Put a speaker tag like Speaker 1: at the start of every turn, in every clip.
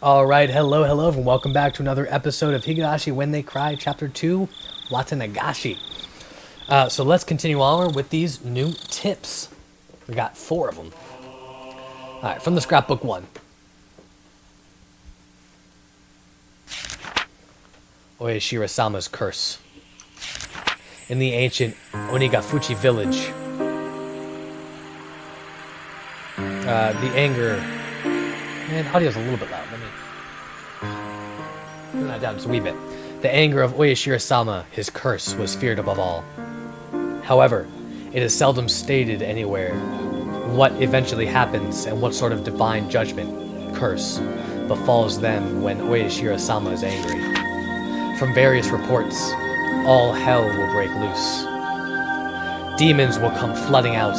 Speaker 1: All right, hello, and welcome back to another episode of Higurashi When They Cry, Chapter 2, Watanagashi. So let's continue on with these new tips. We got 4 of them. All right, from the scrapbook 1. Oeshira-sama's curse. In the ancient Onigafuchi village, the anger... Man, audio's a little bit loud. Let me... Turn that down just a wee bit. The anger of Oyashira-sama, his curse, was feared above all. However, it is seldom stated anywhere what eventually happens and what sort of divine judgment, curse, befalls them when Oyashira-sama is angry. From various reports, all hell will break loose. Demons will come flooding out.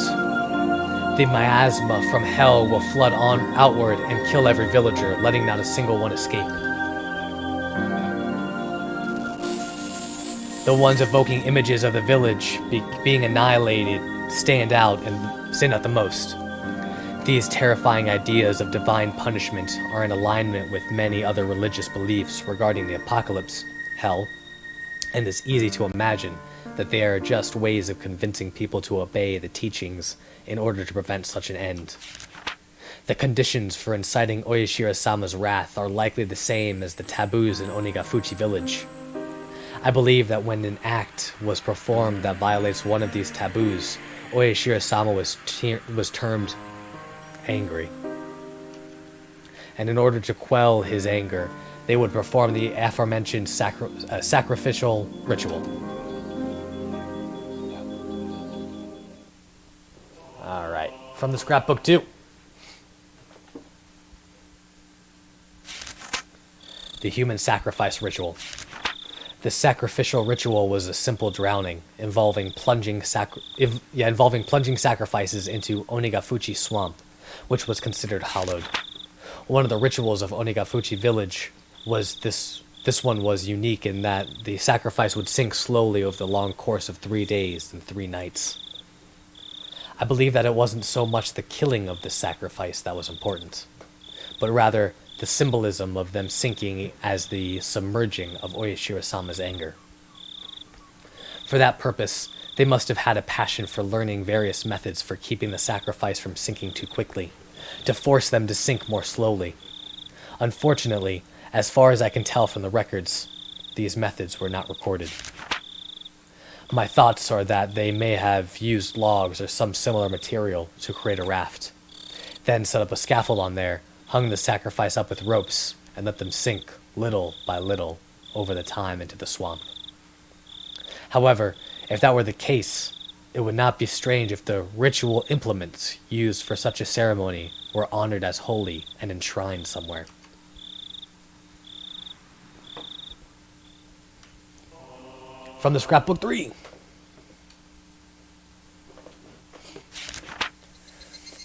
Speaker 1: The miasma from hell will flood on outward and kill every villager, letting not a single one escape. The ones evoking images of the village being annihilated stand out the most. These terrifying ideas of divine punishment are in alignment with many other religious beliefs regarding the apocalypse, hell, and it's easy to imagine that they are just ways of convincing people to obey the teachings in order to prevent such an end. The conditions for inciting Oyashira-sama's wrath are likely the same as the taboos in Onigafuchi village. I believe that when an act was performed that violates one of these taboos, Oyashira-sama was termed angry. And in order to quell his anger, they would perform the aforementioned sacrificial ritual. Alright, from the scrapbook 2. The human sacrifice ritual. The sacrificial ritual was a simple drowning, involving plunging sacrifices into Onigafuchi swamp, which was considered hallowed. One of the rituals of Onigafuchi village was this one was unique in that the sacrifice would sink slowly over the long course of 3 days and 3 nights. I believe that it wasn't so much the killing of the sacrifice that was important, but rather the symbolism of them sinking as the submerging of Oyashira-sama's anger. For that purpose, they must have had a passion for learning various methods for keeping the sacrifice from sinking too quickly, to force them to sink more slowly. Unfortunately, as far as I can tell from the records, these methods were not recorded. My thoughts are that they may have used logs or some similar material to create a raft, then set up a scaffold on there, hung the sacrifice up with ropes, and let them sink little by little over the time into the swamp. However, if that were the case, it would not be strange if the ritual implements used for such a ceremony were honored as holy and enshrined somewhere. From the scrapbook 3.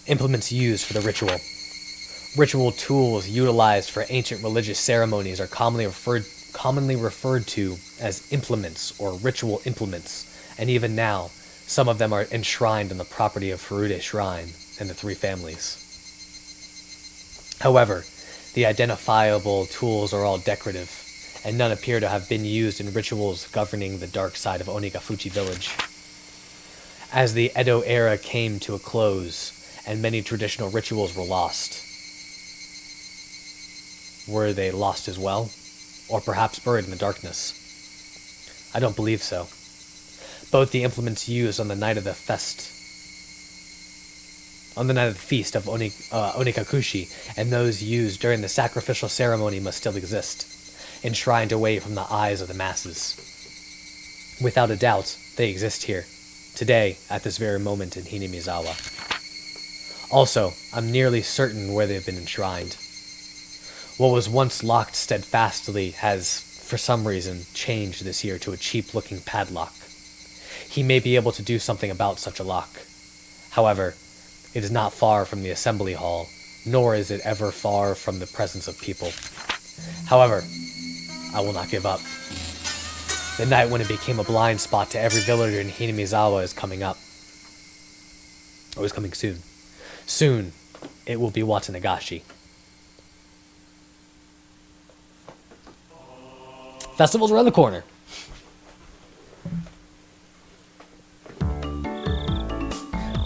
Speaker 1: Implements used for the ritual. Ritual tools utilized for ancient religious ceremonies are commonly referred to as implements or ritual implements, and even now, some of them are enshrined in the property of Furude Shrine and the 3 families. However, the identifiable tools are all decorative, and none appear to have been used in rituals governing the dark side of Onigafuchi village. As the Edo era came to a close, and many traditional rituals were lost. Were they lost as well? Or perhaps buried in the darkness? I don't believe so. Both the implements used on the night of the feast of Onikakushi and those used during the sacrificial ceremony must still exist, enshrined away from the eyes of the masses. Without a doubt, they exist here, today, at this very moment in Hinamizawa. Also, I'm nearly certain where they've been enshrined. What was once locked steadfastly has, for some reason, changed this year to a cheap-looking padlock. He may be able to do something about such a lock. However, it is not far from the assembly hall, nor is it ever far from the presence of people. However, I will not give up. The night when it became a blind spot to every villager in Hinamizawa is coming up. Or is coming soon. Soon, it will be Watanagashi. Festival's around the corner.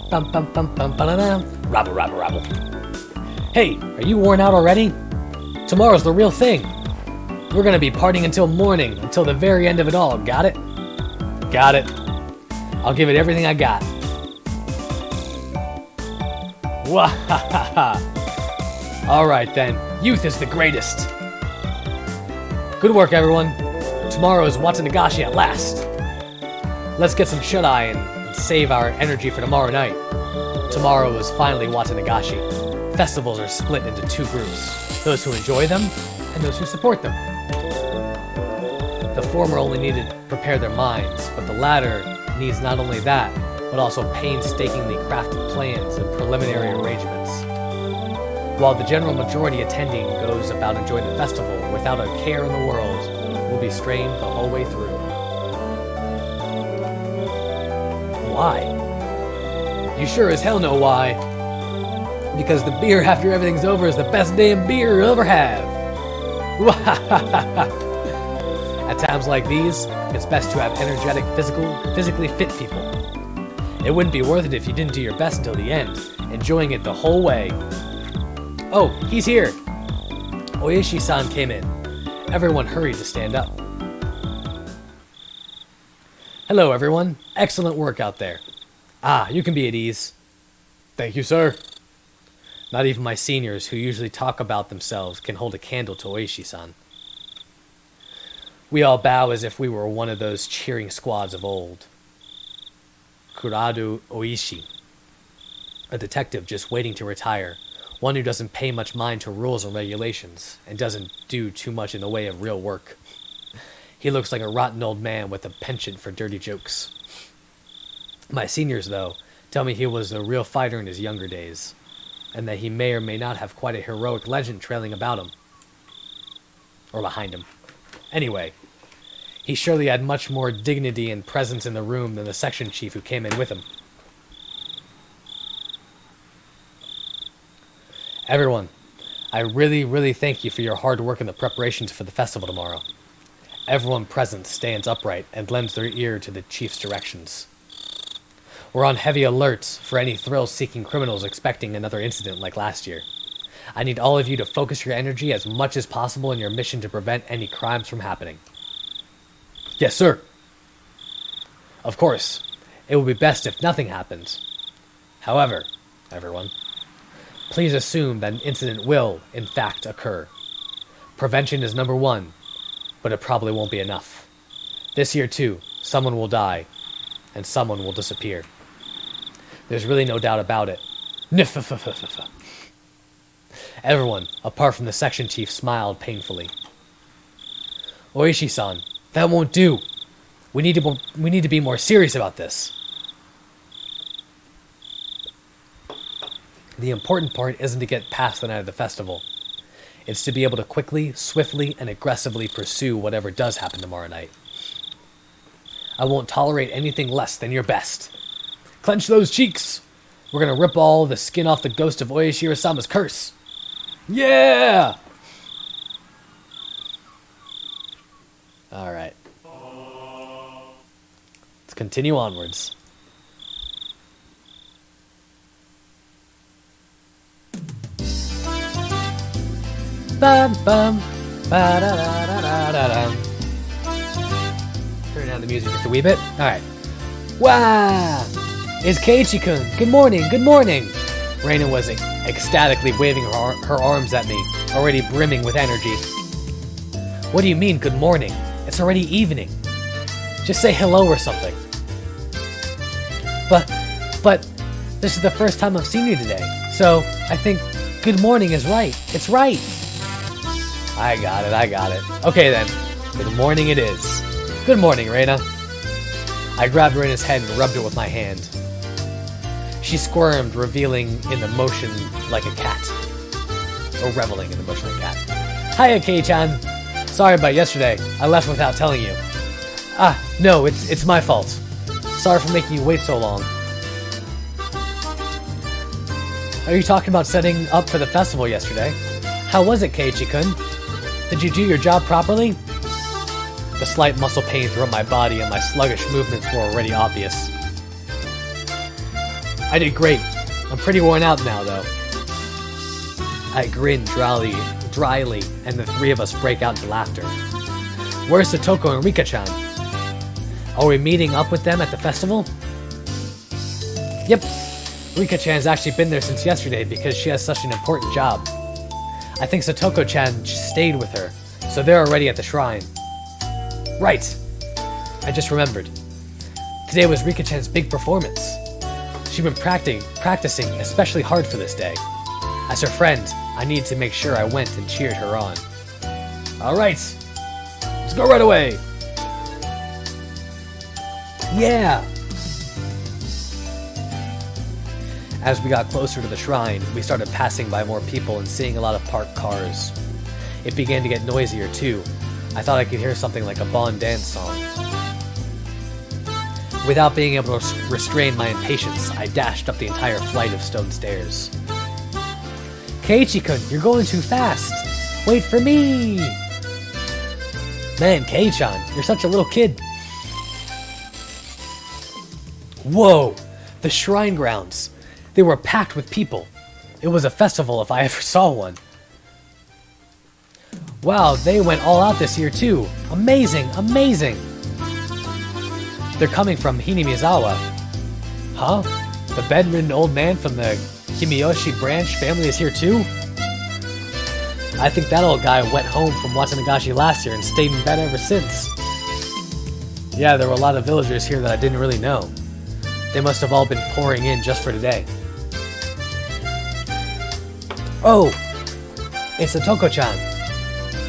Speaker 1: Bum, bum, bum, bum, ba-da-da. Rabble, rabble, rabble. Hey, are you worn out already? Tomorrow's the real thing. We're gonna be partying until morning, until the very end of it all. Got it? Got it. I'll give it everything I got. Wahahaha. Alright then, youth is the greatest. Good work, everyone. Tomorrow is Watanagashi at last. Let's get some shut-eye and save our energy for tomorrow night. Tomorrow is finally Watanagashi. Festivals are split into two groups, those who enjoy them and those who support them. The former only need to prepare their minds, but the latter needs not only that, but also painstakingly crafted plans and preliminary arrangements. While the general majority attending goes about enjoying the festival without a care in the world, will be strained the whole way through. Why? You sure as hell know why. Because the beer after everything's over is the best damn beer you'll ever have. At times like these, it's best to have energetic, physically fit people. It wouldn't be worth it if you didn't do your best until the end, enjoying it the whole way. Oh, he's here! Oishi-san came in. Everyone hurried to stand up. Hello, everyone. Excellent work out there. Ah, you can be at ease. Thank you, sir. Not even my seniors, who usually talk about themselves, can hold a candle to Oishi-san. We all bow as if we were one of those cheering squads of old. Kurado Oishi, a detective just waiting to retire, one who doesn't pay much mind to rules and regulations, and doesn't do too much in the way of real work. He looks like a rotten old man with a penchant for dirty jokes. My seniors, though, tell me he was a real fighter in his younger days, and that he may or may not have quite a heroic legend trailing about him. Or behind him. Anyway, he surely had much more dignity and presence in the room than the section chief who came in with him. Everyone, I really thank you for your hard work in the preparations for the festival tomorrow. Everyone present stands upright and lends their ear to the chief's directions. We're on heavy alert for any thrill-seeking criminals expecting another incident like last year. I need all of you to focus your energy as much as possible in your mission to prevent any crimes from happening. Yes, sir. Of course, it would be best if nothing happens. However, everyone, please assume that an incident will, in fact, occur. Prevention is number one, but it probably won't be enough. This year, too, someone will die, and someone will disappear. There's really no doubt about it. Everyone, apart from the section chief, smiled painfully. Oishi-san, that won't do. We need to be more serious about this. The important part isn't to get past the night of the festival. It's to be able to quickly, swiftly, and aggressively pursue whatever does happen tomorrow night. I won't tolerate anything less than your best. Clench those cheeks! We're gonna rip all the skin off the ghost of Oishi-Irasama's curse! Yeah! Alright. Let's continue onwards. Bum bum ba da da da da da da. Turn down the music just a wee bit. Alright. Wow! It's Keiichi-kun. Good morning, good morning! Reina was ecstatically waving her arms at me, already brimming with energy. What do you mean, good morning? It's already evening. Just say hello or something. But, this is the first time I've seen you today, so I think good morning is right. It's right! I got it. Okay then, good morning it is. Good morning, Reina. I grabbed Reina's head and rubbed it with my hand. She squirmed, reveling in the motion like a cat. Or reveling in the motion like a cat. Hiya, Kei-chan. Sorry about yesterday. I left without telling you. Ah, no, it's my fault. Sorry for making you wait so long. Are you talking about setting up for the festival yesterday? How was it, Keiichi-kun? Did you do your job properly? The slight muscle pain throughout my body and my sluggish movements were already obvious. I did great. I'm pretty worn out now, though. I grinned dryly, and the three of us break out into laughter. Where's Satoko and Rika-chan? Are we meeting up with them at the festival? Yep. Rika-chan's actually been there since yesterday because she has such an important job. I think Satoko-chan stayed with her, so they're already at the shrine. Right. I just remembered. Today was Rika-chan's big performance. She'd been practicing especially hard for this day. As her friend, I needed to make sure I went and cheered her on. Alright, let's go right away! Yeah! As we got closer to the shrine, we started passing by more people and seeing a lot of parked cars. It began to get noisier too. I thought I could hear something like a Bon dance song. Without being able to restrain my impatience, I dashed up the entire flight of stone stairs. Keiichi-kun, you're going too fast! Wait for me! Man, Kei-chan, you're such a little kid. Whoa! The shrine grounds. They were packed with people. It was a festival if I ever saw one. Wow, they went all out this year too. Amazing, amazing! They're coming from Hinamizawa. Huh? The bedridden old man from the Kimiyoshi branch family is here too? I think that old guy went home from Watanagashi last year and stayed in bed ever since. Yeah, there were a lot of villagers here that I didn't really know. They must have all been pouring in just for today. Oh! It's Satoko-chan.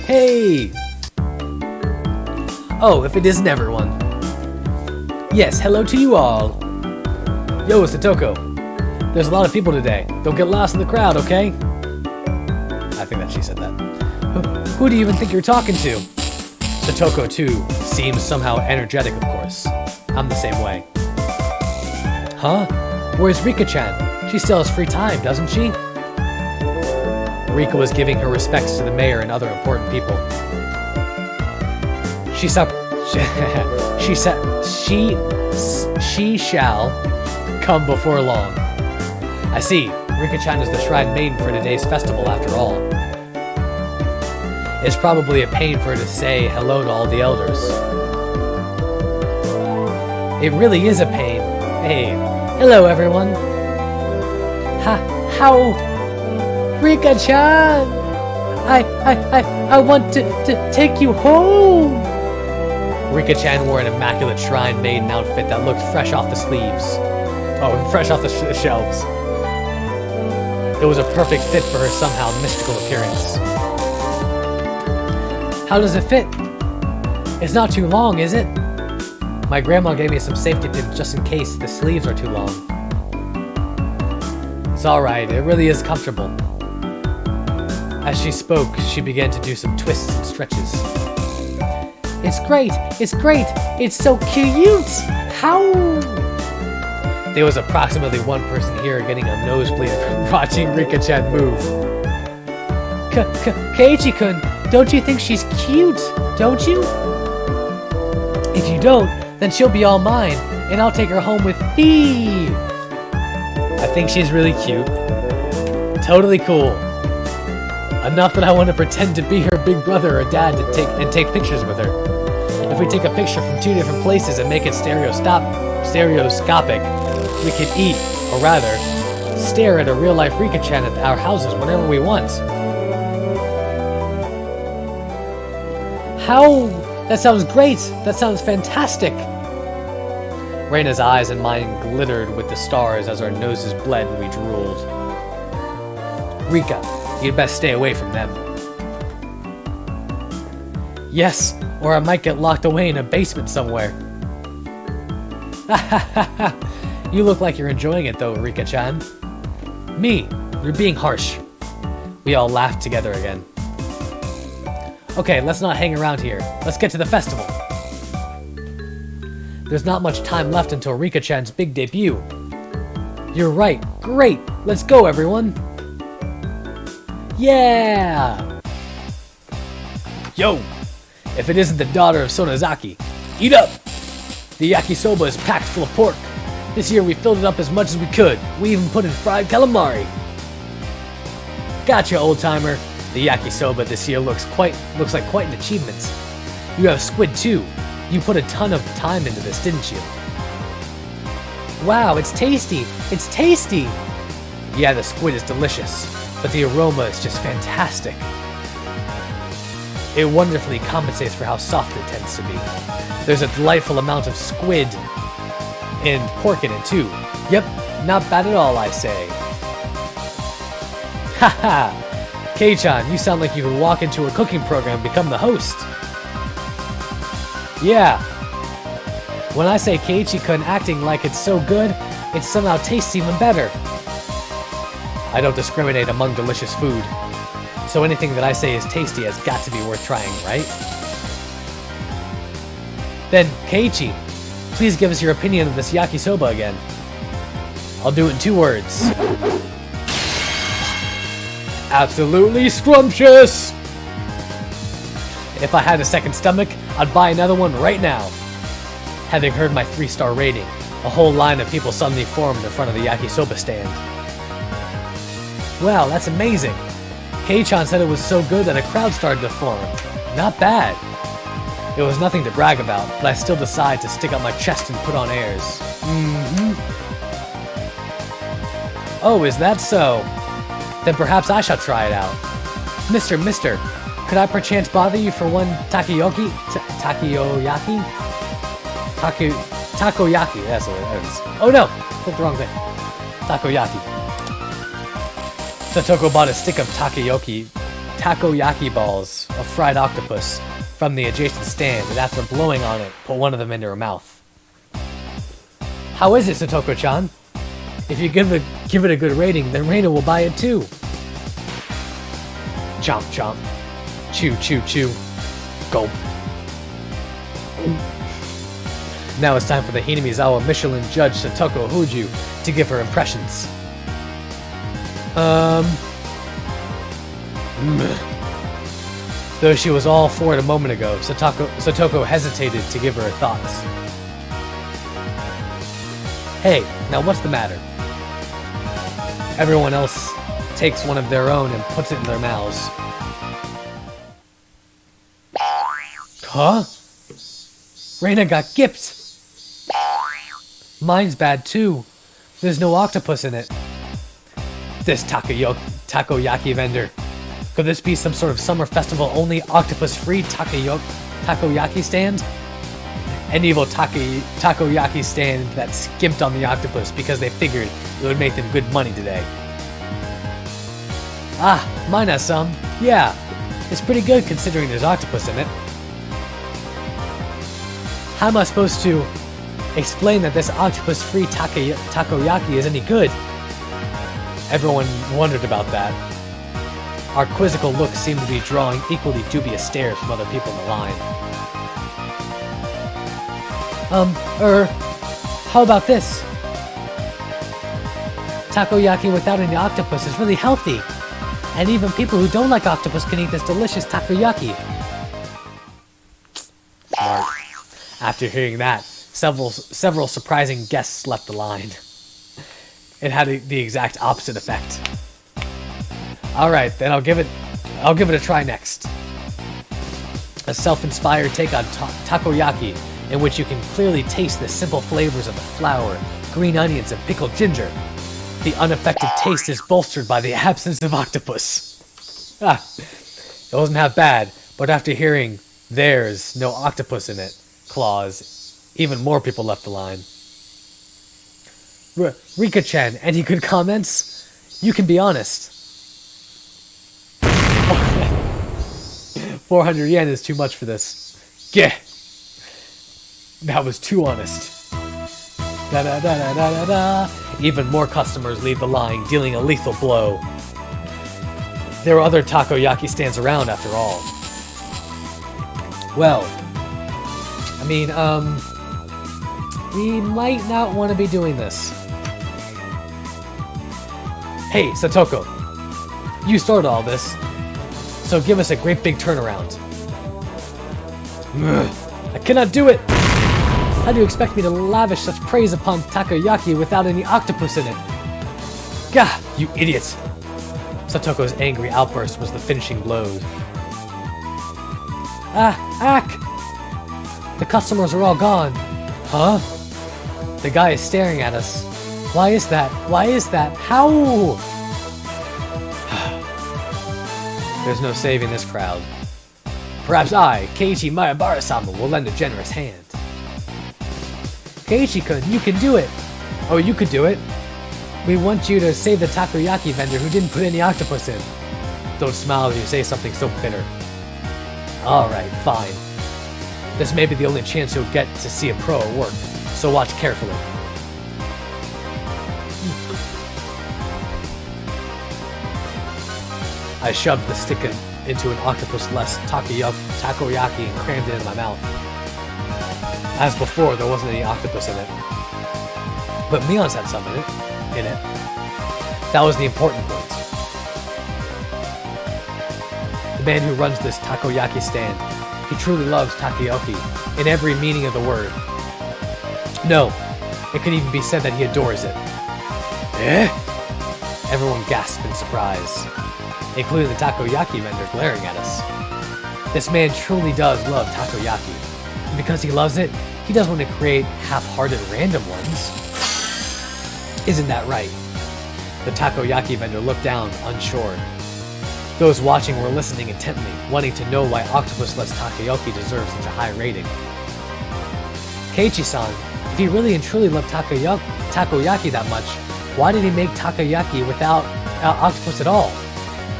Speaker 1: Hey! Oh, if it isn't everyone. Yes, hello to you all. Yo, Satoko. There's a lot of people today. Don't get lost in the crowd, okay? I think that she said that. Who do you even think you're talking to? Satoko, too, seems somehow energetic, of course. I'm the same way. Huh? Where's Rika-chan? She still has free time, doesn't she? Rika was giving her respects to the mayor and other important people. She shall come before long. I see. Rika-chan is the shrine maiden for today's festival after all. It's probably a pain for her to say hello to all the elders. It really is a pain. Hey, hello everyone. How? Rika-chan! I want to take you home! Rika-chan wore an immaculate shrine maiden outfit that looked fresh off the sleeves. Oh, fresh off the shelves. It was a perfect fit for her somehow mystical appearance. How does it fit? It's not too long, is it? My grandma gave me some safety pins just in case the sleeves are too long. It's alright, it really is comfortable. As she spoke, she began to do some twists and stretches. It's great! It's great! It's so cute! How? There was approximately one person here getting a nosebleed from watching Rika-chan move. Keiichi-kun, don't you think she's cute? Don't you? If you don't, then she'll be all mine, and I'll take her home with me! I think she's really cute. Totally cool. Enough that I want to pretend to be her big brother or dad to take pictures with her. If we take a picture from two different places and make it stereoscopic, we can eat, or rather, stare at a real-life Rika-chan at our houses whenever we want. How? That sounds great! That sounds fantastic! Reina's eyes and mine glittered with the stars as our noses bled and we drooled. Rika, you'd best stay away from them. Yes, or I might get locked away in a basement somewhere. You look like you're enjoying it though, Rika-chan. Me, you're being harsh. We all laughed together again. Okay, let's not hang around here. Let's get to the festival. There's not much time left until Rika-chan's big debut. You're right. Great. Let's go, everyone. Yeah! Yo! if it isn't the daughter of Sonozaki. Eat up! The yakisoba is packed full of pork. This year we filled it up as much as we could. We even put in fried calamari. Gotcha, old-timer. The yakisoba this year looks like quite an achievement. You have squid too. You put a ton of time into this, didn't you? Wow, it's tasty! It's tasty! Yeah, the squid is delicious, but the aroma is just fantastic. It wonderfully compensates for how soft it tends to be. There's a delightful amount of squid and pork in it too. Yep, not bad at all, I say. Haha! Kei-chan, you sound like you could walk into a cooking program and become the host. Yeah. When I say Keiichi-kun acting like it's so good, it somehow tastes even better. I don't discriminate among delicious food, so anything that I say is tasty has got to be worth trying, right? Then, Keiichi, please give us your opinion of this yakisoba again. I'll do it in 2 words. Absolutely scrumptious! If I had a second stomach, I'd buy another one right now. Having heard my 3-star rating, a whole line of people suddenly formed in front of the yakisoba stand. Wow, that's amazing! Kei-chan said it was so good that a crowd started to form. Not bad. It was nothing to brag about, but I still decided to stick out my chest and put on airs. Oh, is that so? Then perhaps I shall try it out. Mister, could I perchance bother you for one takoyaki? Takoyaki, that's what it is. Oh no! Clicked the wrong thing. Takoyaki. Satoko bought a stick of takoyaki balls of fried octopus from the adjacent stand, and after blowing on it, put one of them into her mouth. How is it, Satoko-chan? If you give it a good rating, then Reina will buy it too. Chomp chomp. Chew chew chew. Gulp. Now it's time for the Hinamizawa Michelin judge Satoko Huju to give her impressions. Though she was all for it a moment ago, Satoko hesitated to give her thoughts. Hey, now what's the matter? Everyone else takes one of their own and puts it in their mouths. Huh? Reina got gipped! Mine's bad too. There's no octopus in it. This takoyaki vendor. Could this be some sort of summer festival only octopus-free takoyaki stand? An evil takoyaki stand that skimped on the octopus because they figured it would make them good money today. Ah, mine has some. Yeah, it's pretty good considering there's octopus in it. How am I supposed to explain that this octopus-free takoyaki is any good? Everyone wondered about that. Our quizzical looks seemed to be drawing equally dubious stares from other people in the line. How about this? Takoyaki without any octopus is really healthy. And even people who don't like octopus can eat this delicious takoyaki. Smart. After hearing that, several surprising guests left the line. It had the exact opposite effect. Alright, then I'll give it a try next. A self-inspired take on takoyaki, in which you can clearly taste the simple flavors of the flour, green onions, and pickled ginger. The unaffected taste is bolstered by the absence of octopus. It wasn't half bad, but after hearing "there's no octopus in it" clause, even more people left the line. Rika-chan, any good comments? You can be honest. 400 yen is too much for this. Geh! That was too honest. Da da da da da da da. Even more customers leave the line, dealing a lethal blow. There are other takoyaki stands around, after all. Well, I mean, we might not want to be doing this. Hey, Satoko, you started all this, so give us a great big turnaround. I cannot do it! How do you expect me to lavish such praise upon takoyaki without any octopus in it? Gah, you idiot! Satoko's angry outburst was the finishing blow. The customers are all gone. Huh? The guy is staring at us. Why is that? Why is that? How? There's no saving this crowd. Perhaps I, Keiichi Mayabara-sama, will lend a generous hand. Keiichi-kun, you can do it! Oh, you could do it? We want you to save the takoyaki vendor who didn't put any octopus in. Don't smile if you say something so bitter. Alright, fine. This may be the only chance you'll get to see a pro at work, so watch carefully. I shoved the stick into an octopus-less takoyaki and crammed it in my mouth. As before, there wasn't any octopus in it. But Mion's had some in it. That was the important point. The man who runs this takoyaki stand, he truly loves takoyaki in every meaning of the word. No, it could even be said that he adores it. Eh? Everyone gasped in surprise, including the takoyaki vendor glaring at us. This man truly does love takoyaki, and because he loves it, he doesn't want to create half-hearted random ones. Isn't that right? The takoyaki vendor looked down, unsure. Those watching were listening intently, wanting to know why octopus-less takoyaki deserves such a high rating. Keiichi-san, if he really and truly loved takoyaki that much, why did he make takoyaki without octopus at all?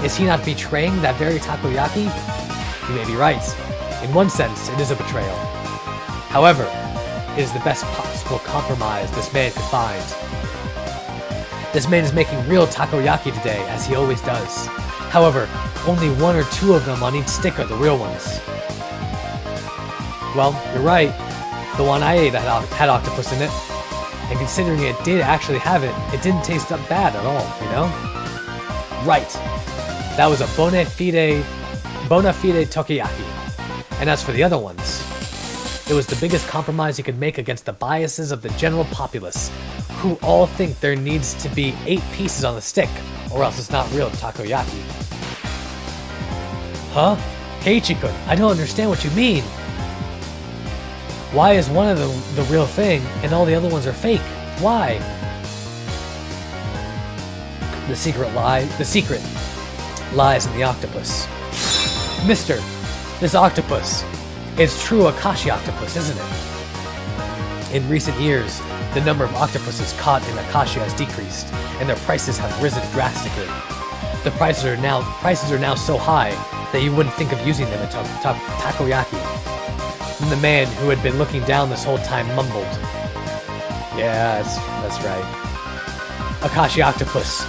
Speaker 1: Is he not betraying that very takoyaki? You may be right. In one sense, it is a betrayal. However, it is the best possible compromise this man could find. This man is making real takoyaki today, as he always does. However, only 1 or 2 of them on each stick are the real ones. Well, you're right. The one I ate had octopus in it. And considering it did actually have it, it didn't taste that bad at all, you know? Right. That was a bona fide takoyaki. And as for the other ones, it was the biggest compromise you could make against the biases of the general populace, who all think there needs to be 8 pieces on the stick, or else it's not real takoyaki. Huh? Keiichi-kun, I don't understand what you mean. Why is one of them the real thing, and all the other ones are fake? Why? The secret lies in the octopus. Mister, this octopus, it's true Akashi octopus, isn't it? In recent years, the number of octopuses caught in Akashi has decreased, and their prices have risen drastically. The prices are now so high that you wouldn't think of using them in takoyaki. And the man who had been looking down this whole time mumbled, "Yeah, that's right. Akashi octopus.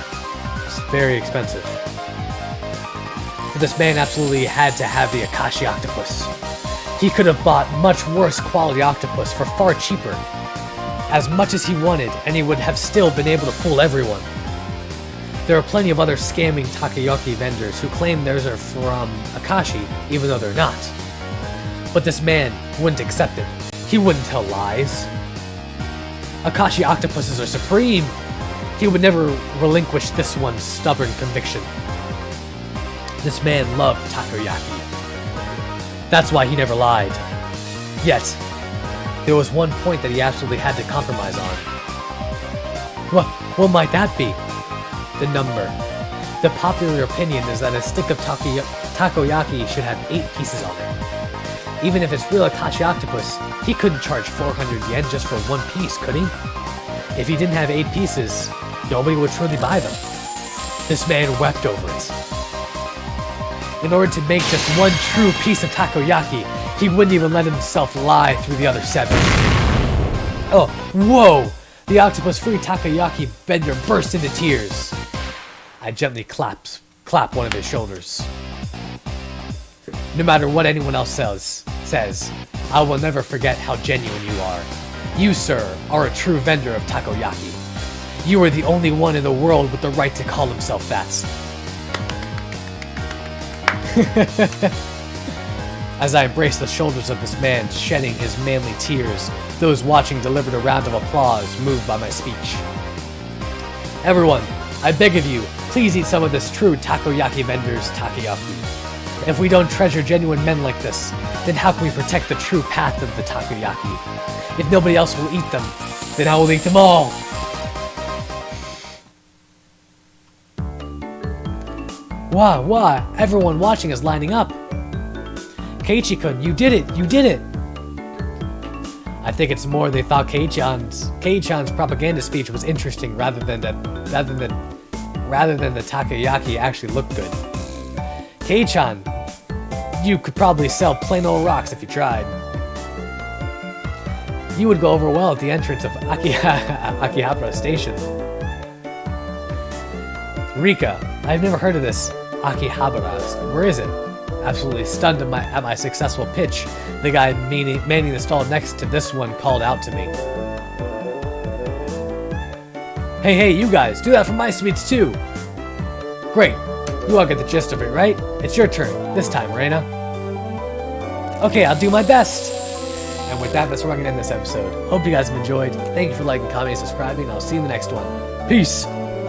Speaker 1: It's very expensive." But this man absolutely had to have the Akashi octopus. He could have bought much worse quality octopus for far cheaper, as much as he wanted, and he would have still been able to fool everyone. There are plenty of other scamming takoyaki vendors who claim theirs are from Akashi, even though they're not. But this man wouldn't accept it. He wouldn't tell lies. Akashi octopuses are supreme. He would never relinquish this one's stubborn conviction. This man loved takoyaki. That's why he never lied. Yet, there was one point that he absolutely had to compromise on. What might that be? The number. The popular opinion is that a stick of takoyaki should have 8 pieces on it. Even if it's real Akashi octopus, he couldn't charge 400 yen just for 1 piece, could he? If he didn't have 8 pieces, nobody would truly buy them. This man wept over it. In order to make just 1 true piece of takoyaki, he wouldn't even let himself lie through the other 7. Oh, whoa! The octopus-free takoyaki vendor burst into tears. I gently clap one of his shoulders. No matter what anyone else says, I will never forget how genuine you are. You, sir, are a true vendor of takoyaki. You are the only one in the world with the right to call himself that. As I embraced the shoulders of this man, shedding his manly tears, those watching delivered a round of applause, moved by my speech. Everyone, I beg of you, please eat some of this true takoyaki vendor's takoyaki. If we don't treasure genuine men like this, then how can we protect the true path of the takoyaki? If nobody else will eat them, then I will eat them all! Wow, everyone watching is lining up. Keiichi-kun, you did it! You did it! I think it's more they thought Kei-chan's propaganda speech was interesting rather than the takoyaki actually looked good. Kei-chan, you could probably sell plain old rocks if you tried. You would go over well at the entrance of Akihabara Station. Rika, I've never heard of this Akihabara. Where is it? Absolutely stunned at my successful pitch, the guy manning the stall next to this one called out to me. Hey, you guys, do that for my sweets too! Great, you all get the gist of it, right? It's your turn, this time, Reina. Okay, I'll do my best! And with that, that's where I'm going to end this episode. Hope you guys have enjoyed. Thank you for liking, commenting, subscribing, and I'll see you in the next one. Peace!